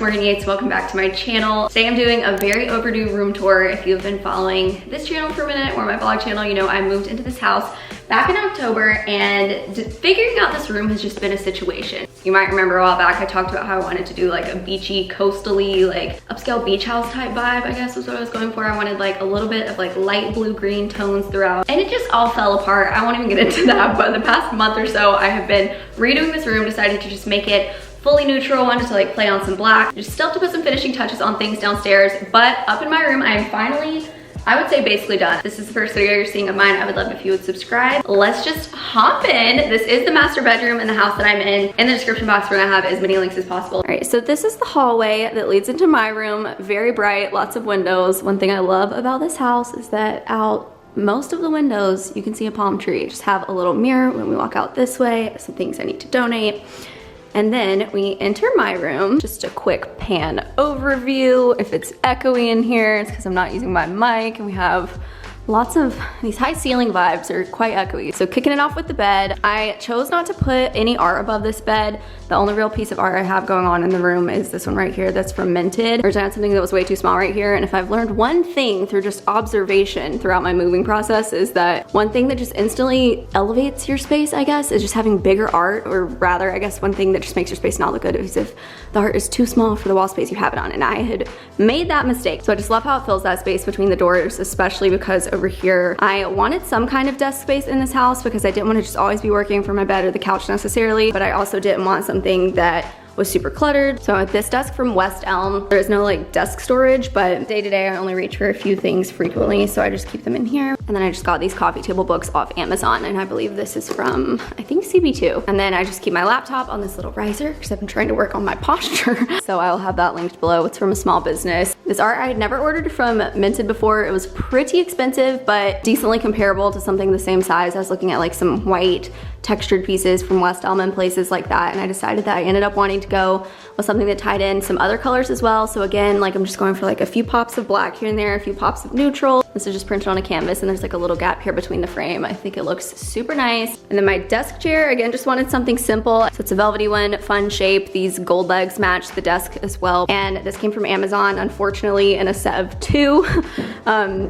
Morgan Yates. Welcome back to my channel. Today I'm doing a very overdue room tour. If you've been following this channel for a minute or my vlog channel, you know I moved into this house back in October, and figuring out this room has just been a situation. You might remember a while back I talked about how I wanted to do like a beachy, coastal-y, like upscale beach house type vibe, I guess was what I was going for. I wanted like a little bit of like light blue-green tones throughout, and it just all fell apart. I won't even get into that, but the past month or so I have been redoing this room, decided to just make it fully neutral, wanted to like play on some black. Just still have to put some finishing touches on things downstairs, but up in my room I am finally, I would say, basically done. This is the first video you're seeing of mine. I would love if you would subscribe. Let's just hop in. This is the master bedroom in the house that I'm in. In the description box, we're gonna have as many links as possible. All right, so this is the hallway that leads into my room. Very bright, lots of windows. One thing I love about this house is that out most of the windows, you can see a palm tree. Just have a little mirror when we walk out this way, some things I need to donate. And then we enter my room. Just a quick pan overview. If it's echoey in here, it's because I'm not using my mic, and we have lots of these high ceiling vibes are quite echoey. So kicking it off with the bed, I chose not to put any art above this bed. The only real piece of art I have going on in the room is this one right here that's from Minted. There's not something that was way too small right here. And if I've learned one thing through just observation throughout my moving process, is that one thing that just instantly elevates your space, I guess, is just having bigger art, or rather, I guess one thing that just makes your space not look good is if the art is too small for the wall space you have it on. And I had made that mistake. So I just love how it fills that space between the doors, especially because over here, I wanted some kind of desk space in this house because I didn't want to just always be working from my bed or the couch necessarily, but I also didn't want something that was super cluttered. So at this desk from West Elm, there is no like desk storage, but day to day I only reach for a few things frequently, so I just keep them in here. And then I just got these coffee table books off Amazon, and I believe this is from, I think, CB2. And then I just keep my laptop on this little riser because I've been trying to work on my posture. So I will have that linked below. It's from a small business. This art I had never ordered from Minted before. It was pretty expensive, but decently comparable to something the same size. I was looking at like some white textured pieces from West Elm and places like that, and I decided that I ended up wanting to go with something that tied in some other colors as well. So again, like I'm just going for like a few pops of black here and there, a few pops of neutral. This is just printed on a canvas, and there's like a little gap here between the frame. I think it looks super nice. And then my desk chair, again, just wanted something simple. So it's a velvety one, fun shape. These gold legs match the desk as well. And this came from Amazon, unfortunately, in a set of 2.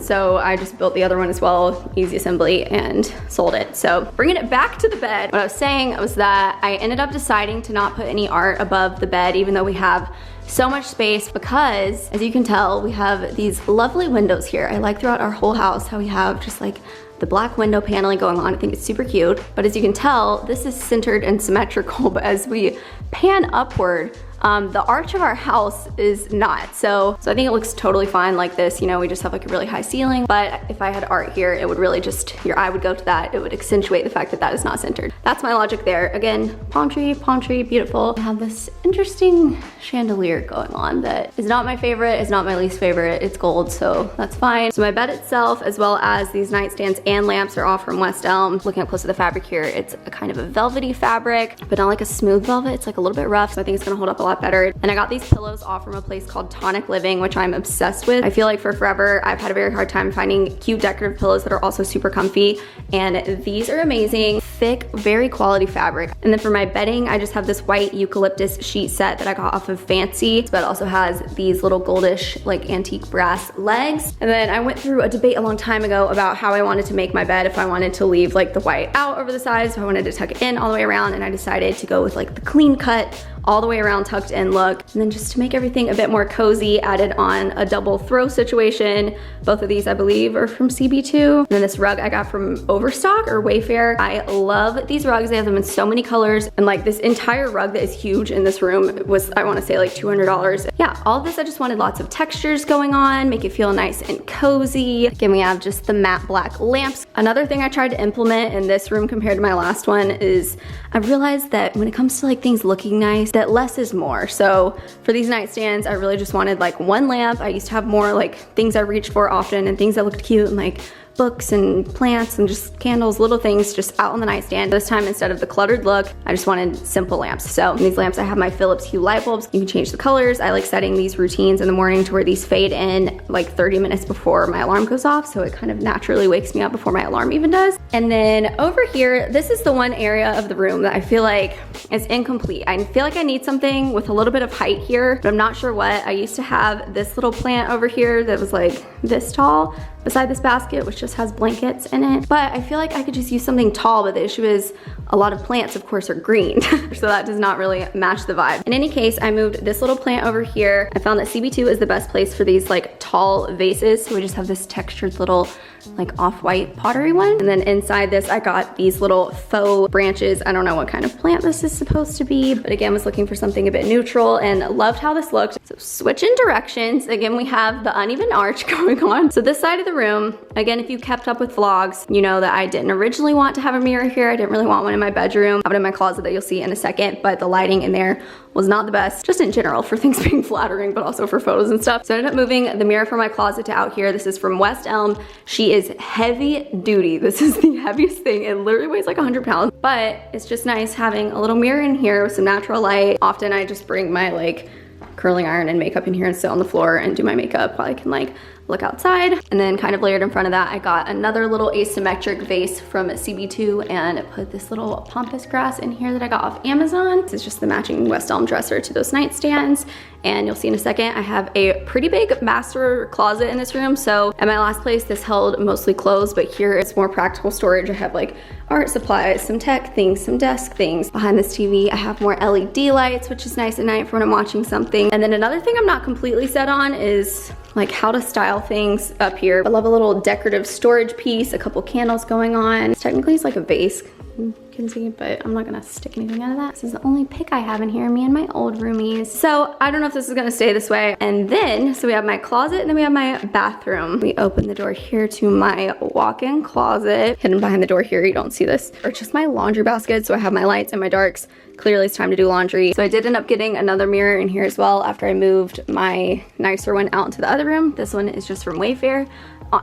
So I just built the other one as well, easy assembly, and sold it. So bringing it back to the bed, what I was saying was that I ended up deciding to not put any art above the bed, even though we have so much space, because as you can tell, we have these lovely windows here. I like throughout our whole house how we have just like the black window paneling going on. I think it's super cute. But as you can tell, this is centered and symmetrical, but as we pan upward, the arch of our house is not. So I think it looks totally fine like this. You know, we just have like a really high ceiling, but if I had art here, it would really just, your eye would go to that. It would accentuate the fact that that is not centered. That's my logic there. Again, palm tree, beautiful. I have this interesting chandelier going on that is not my favorite, is not my least favorite. It's gold, so that's fine. So my bed itself, as well as these nightstands and lamps, are all from West Elm. Looking up close to the fabric here, it's a kind of a velvety fabric, but not like a smooth velvet. It's like a little bit rough, so I think it's gonna hold up a lot better. And I got these pillows off from a place called Tonic Living, which I'm obsessed with. I feel like for forever, I've had a very hard time finding cute decorative pillows that are also super comfy. And these are amazing, thick, very quality fabric. And then for my bedding, I just have this white eucalyptus sheet set that I got off of Fancy. This bed also has these little goldish, like antique brass legs. And then I went through a debate a long time ago about how I wanted to make my bed, if I wanted to leave like the white out over the sides, if I wanted to tuck it in all the way around, and I decided to go with like the clean cut, all the way around tucked in look. And then just to make everything a bit more cozy, added on a double throw situation. Both of these I believe are from CB2. And then this rug I got from Overstock or Wayfair. I love these rugs. They have them in so many colors. And like this entire rug that is huge in this room was, I wanna say, like $200. Yeah, all of this, I just wanted lots of textures going on, make it feel nice and cozy. Again, we have just the matte black lamps. Another thing I tried to implement in this room compared to my last one is I realized that when it comes to like things looking nice, that less is more. So for these nightstands, I really just wanted like one lamp. I used to have more like things I reached for often and things that looked cute and like books and plants and just candles, little things just out on the nightstand. This time, instead of the cluttered look, I just wanted simple lamps. So in these lamps, I have my Philips Hue light bulbs. You can change the colors. I like setting these routines in the morning to where these fade in like 30 minutes before my alarm goes off. So it kind of naturally wakes me up before my alarm even does. And then over here, this is the one area of the room that I feel like is incomplete. I feel like I need something with a little bit of height here, but I'm not sure what. I used to have this little plant over here that was like this tall beside this basket, which just has blankets in it. But I feel like I could just use something tall, but the issue is a lot of plants, of course, are green. So that does not really match the vibe. In any case, I moved this little plant over here. I found that CB2 is the best place for these like tall vases. So we just have this textured little like off-white pottery one. And then inside this, I got these little faux branches. I don't know what kind of plant this is supposed to be, but again, was looking for something a bit neutral and loved how this looked. So switching directions. Again, we have the uneven arch going on. So this side of the room, again, if you kept up with vlogs, you know that I didn't originally want to have a mirror here. I didn't really want one in my bedroom. I have it in my closet that you'll see in a second, but the lighting in there was not the best, just in general for things being flattering, but also for photos and stuff. So I ended up moving the mirror from my closet to out here. This is from West Elm. She is heavy duty. This is the heaviest thing. It literally weighs like 100 pounds, but it's just nice having a little mirror in here with some natural light. Often I just bring my like curling iron and makeup in here and sit on the floor and do my makeup while I can like look outside. And then kind of layered in front of that, I got another little asymmetric vase from CB2 and put this little pampas grass in here that I got off Amazon. This is just the matching West Elm dresser to those nightstands. And you'll see in a second, I have a pretty big master closet in this room. So at my last place, this held mostly clothes, but here it's more practical storage. I have like art supplies, some tech things, some desk things. Behind this TV, I have more LED lights, which is nice at night for when I'm watching something. And then another thing I'm not completely set on is like how to style things up here. I love a little decorative storage piece, a couple candles going on. Technically it's like a vase, you can see, but I'm not gonna stick anything out of that. This is the only pic I have in here, me and my old roomies. So I don't know if this is gonna stay this way. And then, so we have my closet and then we have my bathroom. We open the door here to my walk-in closet. Hidden behind the door here, you don't see this. Or just my laundry basket, so I have my lights and my darks. Clearly it's time to do laundry. So I did end up getting another mirror in here as well after I moved my nicer one out into the other room. This one is just from Wayfair.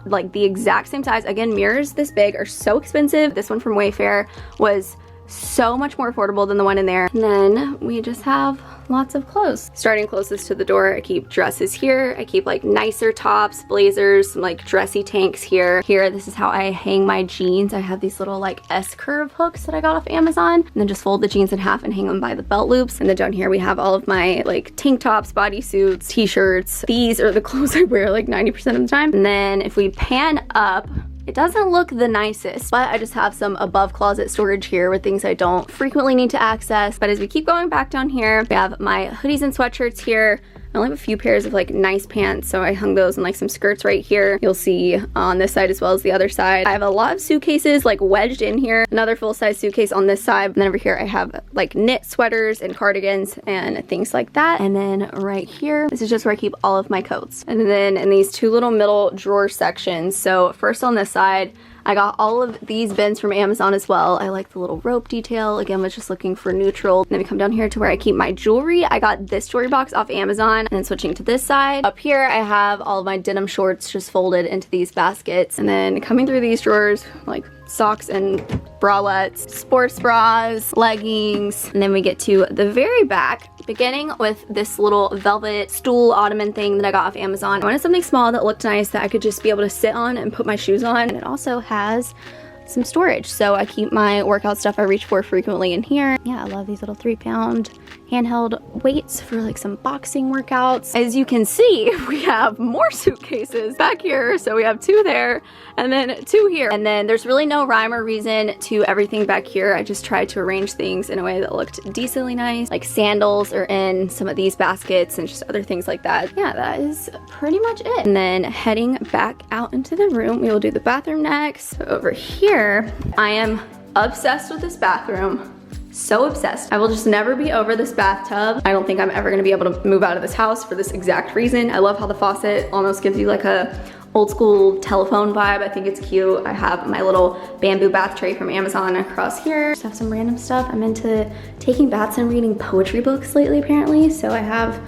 Like the exact same size. Again, mirrors this big are so expensive. This one from Wayfair was so much more affordable than the one in there. And then we just have lots of clothes. Starting closest to the door, I keep dresses here. I keep like nicer tops, blazers, some like dressy tanks here. Here, this is how I hang my jeans. I have these little like S-curve hooks that I got off Amazon, and then just fold the jeans in half and hang them by the belt loops. And then down here we have all of my like tank tops, bodysuits, t-shirts. These are the clothes I wear like 90% of the time. And then if we pan up, it doesn't look the nicest, but I just have some above closet storage here with things I don't frequently need to access. But as we keep going back down here, we have my hoodies and sweatshirts here. I only have a few pairs of like nice pants, so I hung those and like some skirts right here. You'll see on this side as well as the other side. I have a lot of suitcases like wedged in here. Another full-size suitcase on this side. And then over here I have like knit sweaters and cardigans and things like that. And then right here, this is just where I keep all of my coats. And then in these two little middle drawer sections. So first on this side, I got all of these bins from Amazon as well. I like the little rope detail. Again, was just looking for neutral. And then we come down here to where I keep my jewelry. I got this jewelry box off Amazon. And then switching to this side. Up here, I have all of my denim shorts just folded into these baskets. And then coming through these drawers, like socks and bralettes, sports bras, leggings. And then we get to the very back, beginning with this little velvet stool ottoman thing that I got off Amazon. I wanted something small that looked nice that I could just be able to sit on and put my shoes on. And it also has some storage, so I keep my workout stuff I reach for frequently in here. Yeah, I love these little 3-pound handheld weights for like some boxing workouts. As you can see, we have more suitcases back here. So we have 2 there and then 2 here. And then there's really no rhyme or reason to everything back here. I just tried to arrange things in a way that looked decently nice. Like sandals are in some of these baskets and just other things like that. Yeah, that is pretty much it. And then heading back out into the room, we will do the bathroom next. So over here, I am obsessed with this bathroom. So obsessed. I will just never be over this bathtub. I don't think I'm ever gonna be able to move out of this house for this exact reason. I love how the faucet almost gives you like a old school telephone vibe. I think it's cute. I have my little bamboo bath tray from Amazon across here. Just have some random stuff. I'm into taking baths and reading poetry books lately apparently. So I have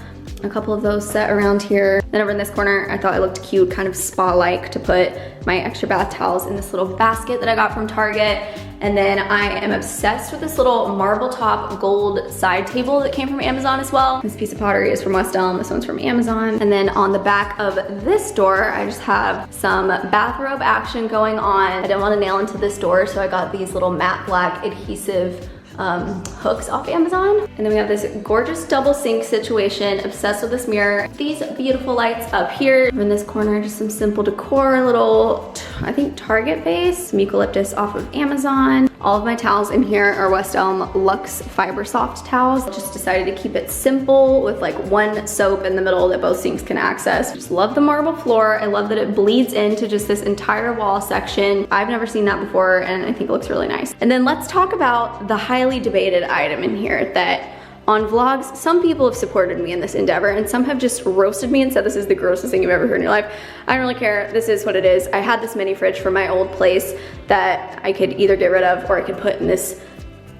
a couple of those set around here. Then over in this corner, I thought it looked cute, kind of spa-like, to put my extra bath towels in this little basket that I got from Target. And then I am obsessed with this little marble top gold side table that came from Amazon as well. This piece of pottery is from West Elm, this one's from Amazon. And then on the back of this door, I just have some bathrobe action going on. I didn't want to nail into this door, so I got these little matte black adhesive hooks off Amazon. And then we have this gorgeous double sink situation. Obsessed with this mirror. These beautiful lights up here. In this corner, just some simple decor, a little, I think, Target base. Some eucalyptus off of Amazon. All of my towels in here are West Elm Luxe Fiber Soft towels. Just decided to keep it simple with like one soap in the middle that both sinks can access. Just love the marble floor. I love that it bleeds into just this entire wall section. I've never seen that before, and I think it looks really nice. And then let's talk about the highly debated item in here that on vlogs, some people have supported me in this endeavor and some have just roasted me and said this is the grossest thing you've ever heard in your life. I don't really care. This is what it is. I had this mini fridge from my old place that I could either get rid of or I could put in this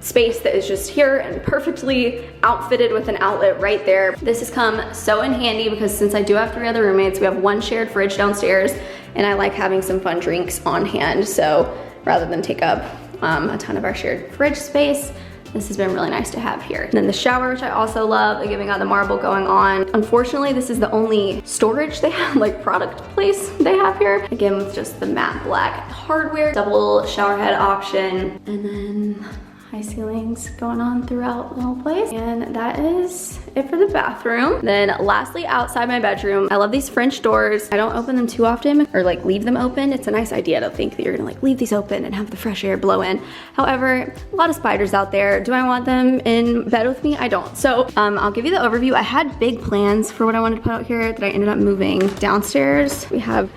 space that is just here and perfectly outfitted with an outlet right there. This has come so in handy because since I do have 3 other roommates, we have one shared fridge downstairs and I like having some fun drinks on hand. So rather than take up a ton of our shared fridge space, this has been really nice to have here. And then the shower, which I also love, like giving out the marble going on. Unfortunately, this is the only storage they have, like product place they have here. Again, with just the matte black hardware, double shower head option, and then high ceilings going on throughout the whole place. And that is it for the bathroom. Then lastly, outside my bedroom, I love these French doors. I don't open them too often or like leave them open. It's a nice idea to think that you're gonna like leave these open and have the fresh air blow in. However, a lot of spiders out there. Do I want them in bed with me? I don't. So I'll give you the overview. I had big plans for what I wanted to put out here that I ended up moving downstairs. We have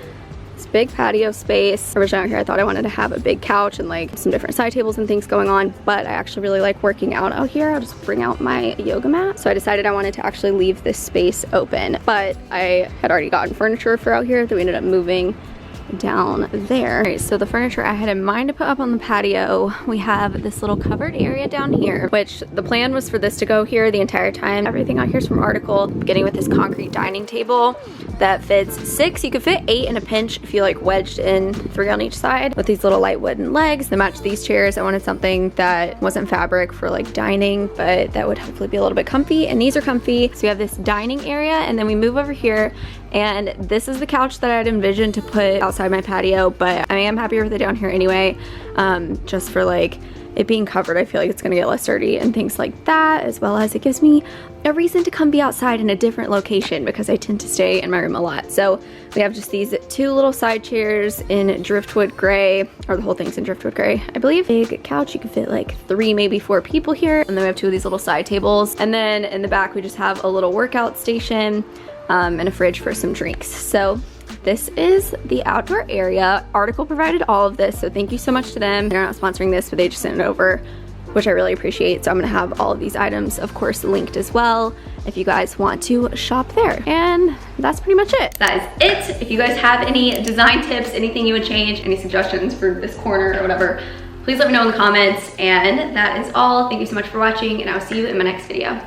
big patio space. Originally out here I thought I wanted to have a big couch and like some different side tables and things going on, but I actually really like working out here. I'll just bring out my yoga mat. So I decided I wanted to actually leave this space open, but I had already gotten furniture for out here that we ended up moving down there. All right, so the furniture I had in mind to put up on the patio, we have this little covered area down here, which the plan was for this to go here the entire time. Everything out here is from Article, beginning with this concrete dining table that fits 6. You could fit 8 in a pinch if you like wedged in 3 on each side, with these little light wooden legs that match these chairs. I wanted something that wasn't fabric for like dining, but that would hopefully be a little bit comfy, and these are comfy. So we have this dining area, and then we move over here, and this is the couch that I'd envisioned to put outside my patio, but I am happier with it down here anyway, just for like it being covered. I feel like it's gonna get less dirty and things like that, as well as it gives me a reason to come be outside in a different location because I tend to stay in my room a lot. So we have just these 2 little side chairs in driftwood gray, or the whole thing's in driftwood gray, I believe. Big couch, you can fit like 3, maybe 4 people here. And then we have 2 of these little side tables. And then in the back, we just have a little workout station and a fridge for some drinks. So this is the outdoor area. Article provided all of this, so thank you so much to them. They're not sponsoring this, but they just sent it over, which I really appreciate. So I'm gonna have all of these items, of course, linked as well if you guys want to shop there. And that's pretty much it. That is it. If you guys have any design tips, anything you would change, any suggestions for this corner or whatever, please let me know in the comments. And that is all. Thank you so much for watching, and I'll see you in my next video.